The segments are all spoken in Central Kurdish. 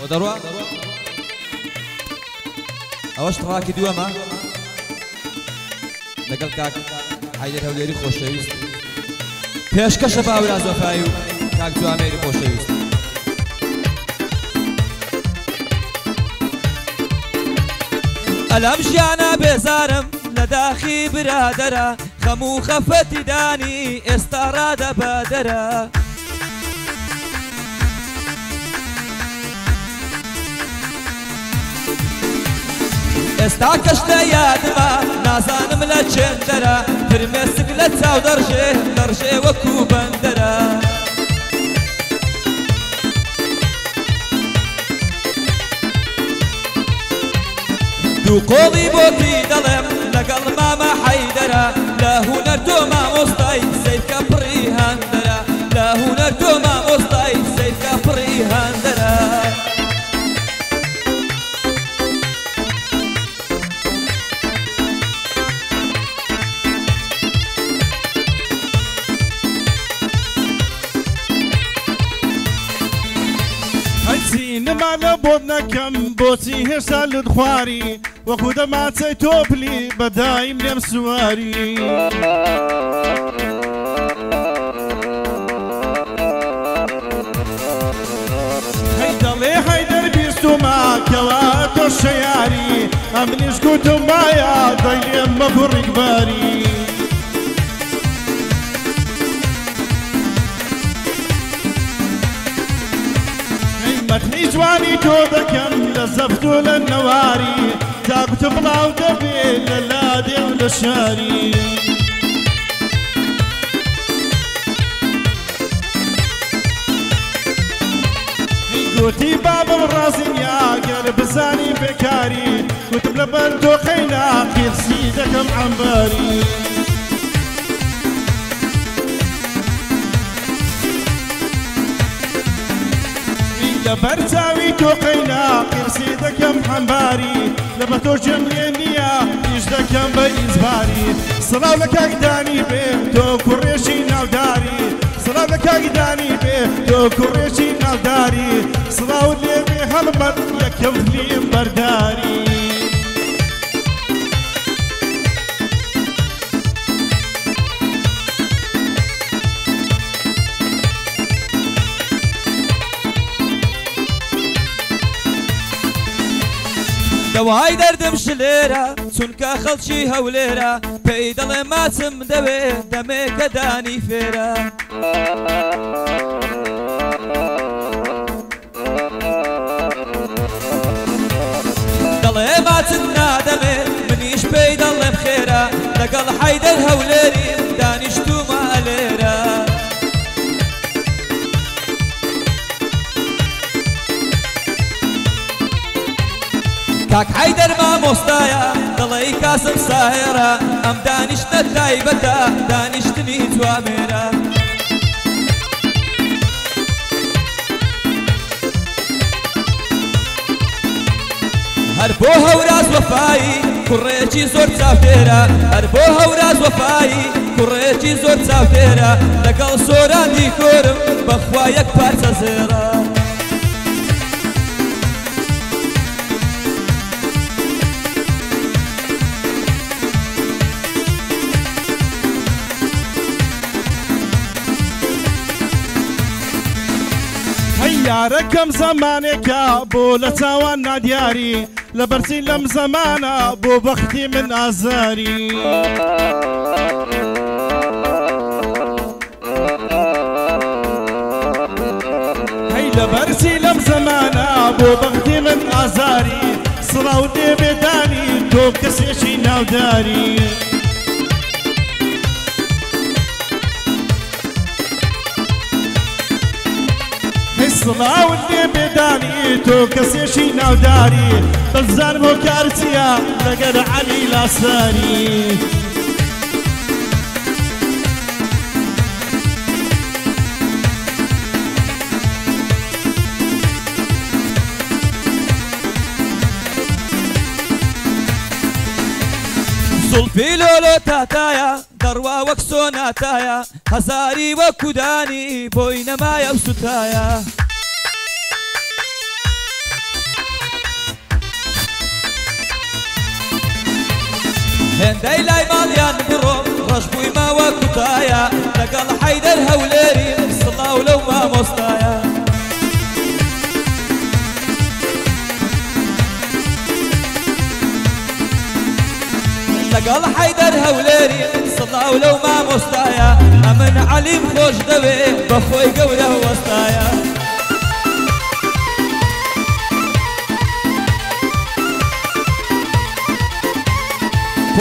ودروا اوش تراكي دوما لقل كاك حيدر هوليري خوشويست پیش کشف اوراز وفایو کاک جواميري خوشويست الام ژیانە بێزارم لە داخی برادەرە خەم و خەفەتی دانی ئێستا ڕادەبادەرە ئێستا کەشتە یادمە نازانم لە چێندەرە فرمێسک لە چاو دەڕژێ وەکو بەندەرە دوو قۆڵی بۆتی دەڵێم لەگەڵ مامە حەیدەرە لە هونەر تۆ مامۆستای سەیرکە پڕی هەندەرە لە هونەر تۆ مامۆستای سەیرکە پڕی هەندەرە نمانە بۆت نەکەم بۆچی هێشتا لت خواری وەکو دەماچەی تۆپلی بەدایم لێم سواری هەی دەڵێ هەیدەر بیستومە کەوا تۆ شەیاری ئەمنیش گوتم وایە دەی لێم مەگوڕیکباری مەتنی جوانی تۆ دەکەم لە زەفت و لە نەواری تاکوت بڵاو دەبێت لە لادێ و لە شاری گوتی بابم ڕازینیا گەر بزانی بێکاری گوتم لەبەر دۆخەینا قیرسی دەکەم عەمباری لەبەر چاوی تۆقەینا قیرسی دەکەم حەمباری لەبەر تۆ ژێم لێ نییە ئیش دەکەم بە ئیزباری سڵاو لە کاکدانی بێ تۆ کوڕێشی ناوداری سڵاو لە کاکدانی بێ تۆ کوڕێشی ناوداری سڵاوت لێ بێ هەڵمەت یەکەم فلیم بەرداری دەوای دەردم شلێرە چونکە خەڵکی هەولێرە پێی دەڵێ ماچم دەوێ دەمێکە دانی فێرە دەڵێ ماچم نادەمێ منیش پێی دەڵێم خێرە لەگەڵ حەیدەر هەولێری دانیشتومە ئەلێرە کاک حەیدەر مامۆستایە دڵی کاسم ساهێرە ئەم دانیشتە تایبەتە دانیشتنی جوامێرە هەر بۆ هەوراز وەفایی کوڕێکی زۆر چاودێرە هەر بۆ هەوراز وەفایی کوڕێکی زۆر چاودێرە لەگەڵ سۆرانی کۆرم بەخوا یەک پارچە زێرە یارەکەم زەمانێکە بۆ لە چاوان نادیاری لە بەرچی لەم زەمانە بۆ بەختی من ئازاری هەی لە بەرچی لەم زەمانە بۆ بەختی من ئازاری سڵاو دێ بێدانی تۆ کەسێکی ناوداری سڵاوت لێ بێدانی تۆ کەسێکی ناوداری بەزان بۆ کارچیە لەگەر عەلی لاساری زولفی لۆلۆ تاتایە دەڕوا وەک سۆناتایە هەزاری وەکو دانی بۆی نەمایە و سوتایە هندي لاي ماليان بروم رشبوي ما وكتايا لقال حيدر هوليري صلا ولو ما مستايا لقال حيدر هوليري صلا ولو ما مستايا امن علي بخوش دوي بخوي قوله وسطايا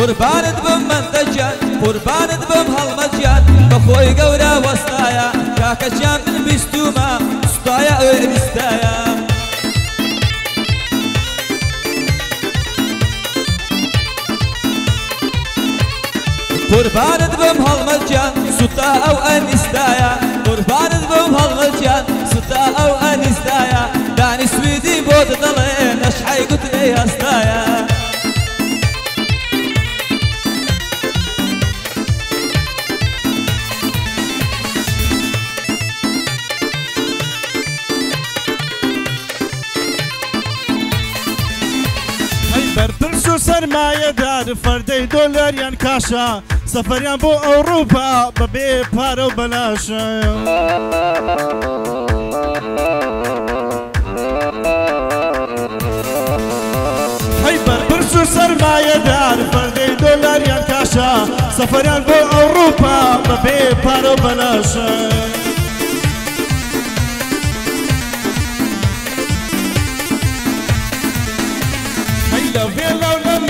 قربانت بم منتجان قربانت بم هالمجان بخوي قورا وسطايا كاكا جام من بيستوما سطايا ويستايا قربانت بم هالمجان سطا او انستايا قربانت بم هالمجان سطا او انستايا داني سويدي بود ضلين اشحي قلت لي هستايا برپرسو سرمایه دار فردی دلاریان کاشا سفریان بو اوروپا ببی پارو بلاشا هی برپرسو سرمایه دار فردی دلاریان کاشا سفریان بو اوروپا ببی پارو بلاشا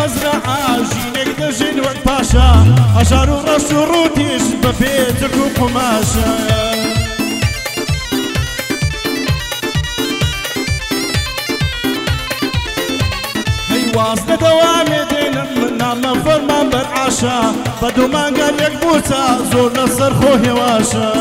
مزرعة جينك دجن والباشا أشار ورش وروديش ببيتك وقماشا هي واصلة دوامي دين من نعم فرمان بالعاشا بدو ما قال لك بوتا زور نصر خوه واشا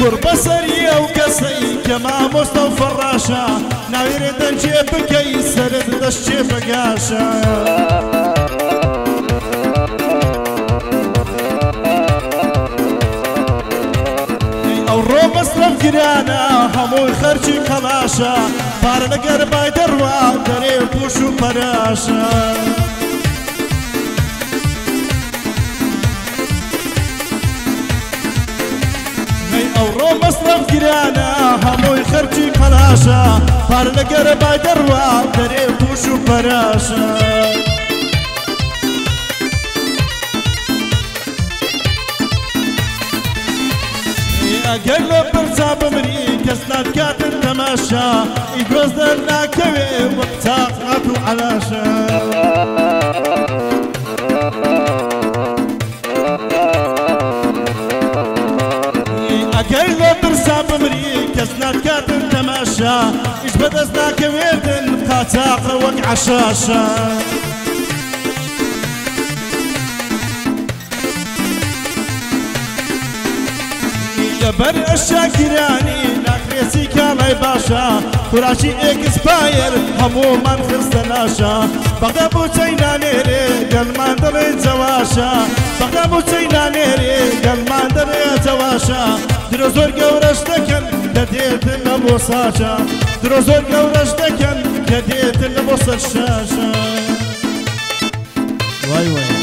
قرب سرية وكسي كما مصطفى الراشا ناوير دنجي بكي سرد دشي بقاشا او رو مصرف كرانا همو خرجي قلاشا بار لقرباي دروا دري بوشو براشا ئەوڕۆ مەسرف گرانە هەمووی خەرجی قەلاشە پار لەگەرە بای دەڕوا دەرێ پوش و پەراشە ئەگەر لە پەرچا بمری کەس ناتکاتن تەماشا ئیدۆز دەرناکەوێ وەک تاقات و عەلاشە ئەگەر لە پرسا بمری کەس ناتکاتن تەماشا ئیش بەدەست ناکەوێتن قاچاقە وەک عەشاشە لەبەر ئەشاگیرانی ناکرێسی کاڵای باشە خوراشی ئێکسپایر هەموومان خستە لاشە بەغدا بوچەی نانێرێ گەلمان دەڵێ جەواشە بەغدا بوچەی نانێرێ گەلمان دەڵێ جەواشە درۆ زۆر گەورەش دەکەن کە دێتن لە بۆ ساشە درۆ زۆر گەورەش دەکەن کە دێتن لە بۆ سەر شاشە وای وای